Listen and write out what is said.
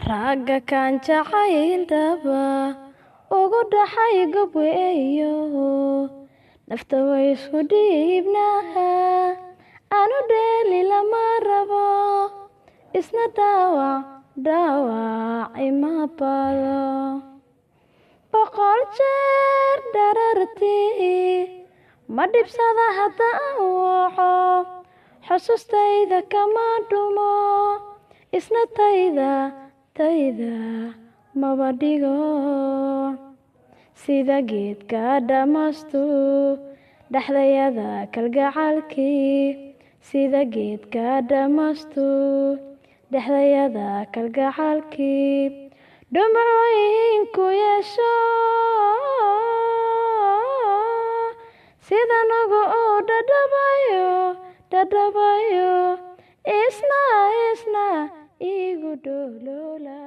ragga kaan jacayl daba ugu dhaxay gobweeyo nafta way isku dhiibnaha anu dheeli lama rabo isna dhaawac ima bado boqol jeer dharartii ma dhibsada haddaan waco xusustayda kama dhumo isna tayda maba dhigo sida geedka dhamastu dhexdayada kalgacalkii sida geedka dhamastu dhexdayada kalgacalkii dhumucooyinku yeesho sida nagu uu dhadhabayo isna igu dholoola